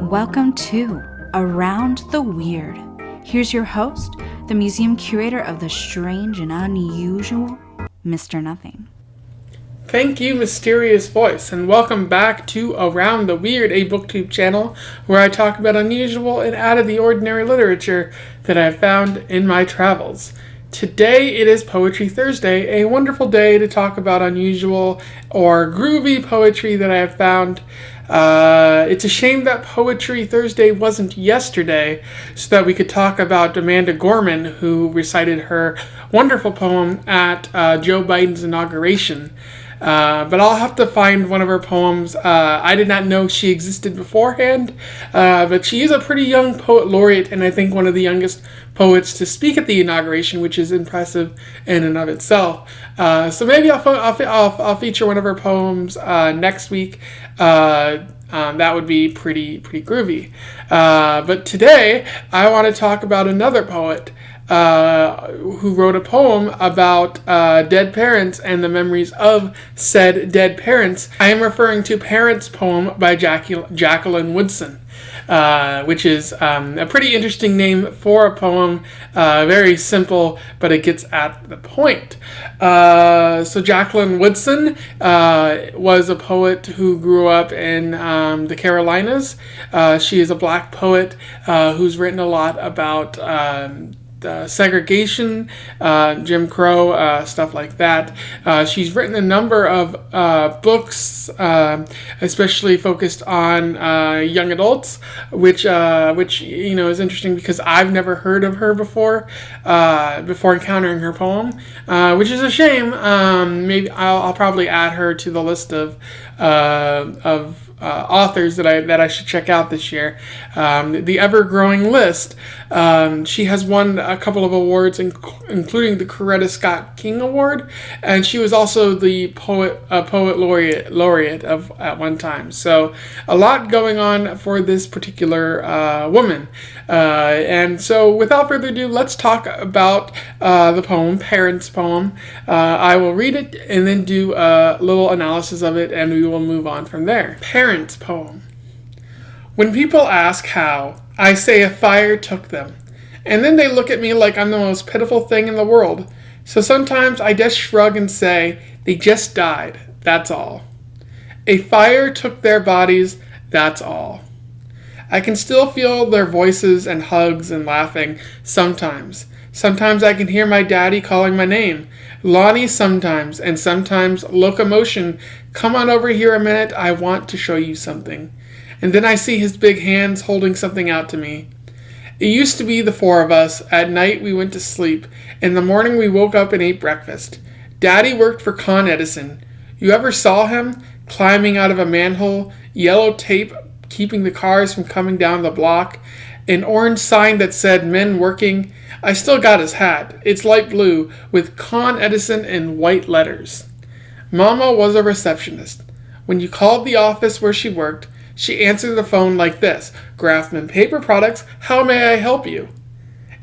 Welcome to Around the Weird. Here's your host, the museum curator of the strange and unusual, Mr. Nothing. Thank you, mysterious voice, and welcome back to Around the Weird, a booktube channel where I talk about unusual and out-of-the-ordinary literature that I've found in my travels. Today it is Poetry Thursday, a wonderful day to talk about unusual or groovy poetry that I have found. It's a shame that Poetry Thursday wasn't yesterday so that we could talk about Amanda Gorman, who recited her wonderful poem at Joe Biden's inauguration. But I'll have to find one of her poems. I did not know she existed beforehand, but she is a pretty young poet laureate, and I think one of the youngest poets to speak at the inauguration, which is impressive in and of itself. So maybe I'll feature one of her poems next week. That would be pretty groovy. But today I want to talk about another poet who wrote a poem about dead parents and the memories of said dead parents. I am referring to Parents poem by Jacqueline Woodson, which is a pretty interesting name for a poem. Very simple, but it gets at the point. So Jacqueline Woodson was a poet who grew up in the Carolinas. She is a black poet who's written a lot about segregation, Jim Crow, stuff like that. She's written a number of books, especially focused on young adults, which is interesting because I've never heard of her before encountering her poem, which is a shame. Maybe I'll probably add her to the list of authors that I should check out this year. The ever-growing list. She has won a couple of awards, including the Coretta Scott King Award, and she was also the poet laureate at one time. So a lot going on for this particular woman. And so without further ado, let's talk about the poem, Parents poem. I will read it and then do a little analysis of it, and we will move on from there. Parents poem. When people ask how, I say a fire took them, and then they look at me like I'm the most pitiful thing in the world. So sometimes I just shrug and say, they just died, that's all. A fire took their bodies, that's all. I can still feel their voices and hugs and laughing sometimes. Sometimes I can hear my daddy calling my name. Lonnie sometimes, and sometimes locomotion. Come on over here a minute, I want to show you something. And then I see his big hands holding something out to me. It used to be the four of us. At night we went to sleep. In the morning we woke up and ate breakfast. Daddy worked for Con Edison. You ever saw him? Climbing out of a manhole, yellow tape keeping the cars from coming down the block, an orange sign that said men working. I still got his hat. It's light blue with Con Edison in white letters. Mama was a receptionist. When you called the office where she worked, she answered the phone like this: Grafman Paper Products, how may I help you?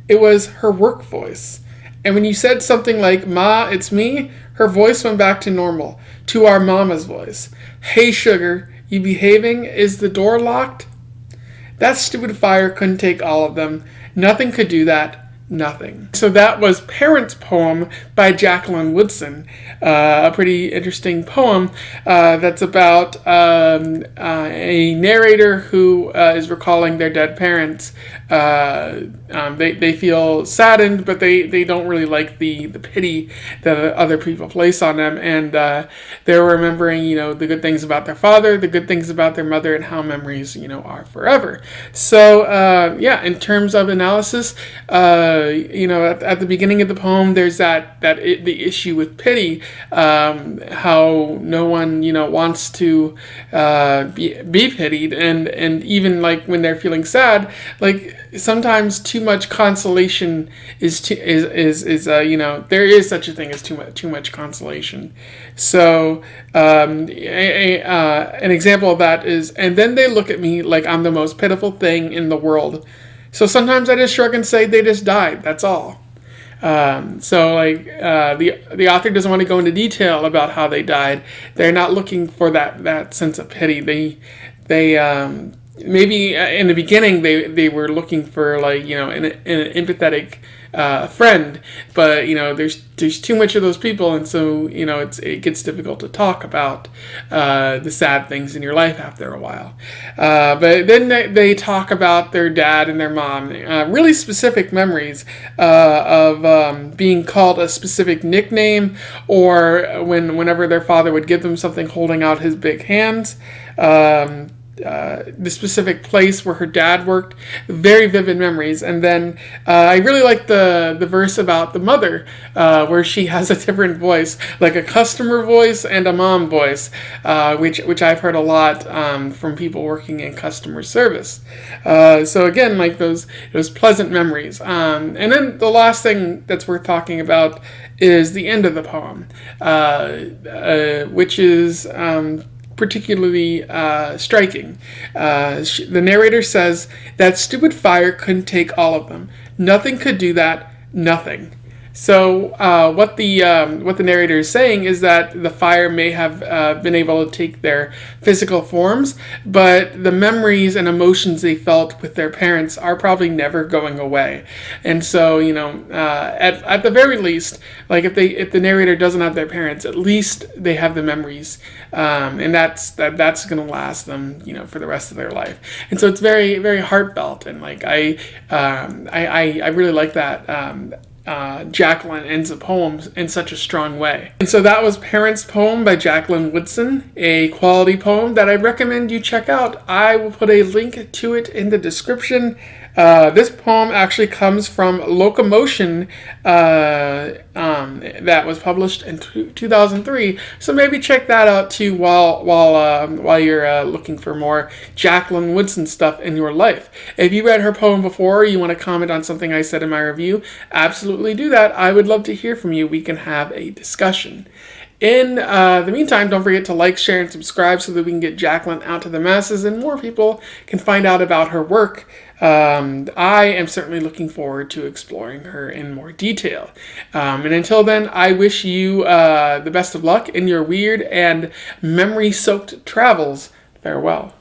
It was her work voice. And when you said something like, Ma, it's me, her voice went back to normal, to our mama's voice. Hey, sugar, you behaving? Is the door locked? That stupid fire couldn't take all of them. Nothing could do that. Nothing. So that was Parents poem by Jacqueline Woodson, a pretty interesting poem that's about a narrator who is recalling their dead parents. They feel saddened, but they don't really like the pity that other people place on them, and they're remembering the good things about their father, the good things about their mother, and how memories are forever. So in terms of analysis, at the beginning of the poem, there's the issue with pity, how no one wants to be pitied, and even like when they're feeling sad, like sometimes too much consolation is there is such a thing as too much consolation. So an example of that is, and then they look at me like I'm the most pitiful thing in the world. So sometimes I just shrug and say they just died. That's all. The author doesn't want to go into detail about how they died. They're not looking for that sense of pity. They maybe in the beginning they were looking for, like, an empathetic friend, but there's too much of those people, and so it gets difficult to talk about the sad things in your life after a while. But then they talk about their dad and their mom, really specific memories of being called a specific nickname, or whenever their father would give them something, holding out his big hands. The specific place where her dad worked, very vivid memories. And then I really like the verse about the mother, where she has a different voice, like a customer voice and a mom voice, which I've heard a lot from people working in customer service. So again, like those pleasant memories. And then the last thing that's worth talking about is the end of the poem, which is particularly striking. The narrator says, "That stupid fire couldn't take all of them. Nothing could do that. Nothing." So what the narrator is saying is that the fire may have been able to take their physical forms, but the memories and emotions they felt with their parents are probably never going away. And so at the very least, like if the narrator doesn't have their parents, at least they have the memories, and that's going to last them for the rest of their life. And so it's very, very heartfelt, and like I really like that. Jacqueline ends the poem in such a strong way. And so that was Parents Poem by Jacqueline Woodson, a quality poem that I recommend you check out. I will put a link to it in the description. This poem actually comes from Locomotion, that was published in 2003. So maybe check that out too while you're looking for more Jacqueline Woodson stuff in your life. If you read her poem before, or you want to comment on something I said in my review, absolutely do that. I would love to hear from you. We can have a discussion. In the meantime, don't forget to like, share, and subscribe so that we can get Jacqueline out to the masses and more people can find out about her work. I am certainly looking forward to exploring her in more detail. And until then, I wish you the best of luck in your weird and memory-soaked travels. Farewell.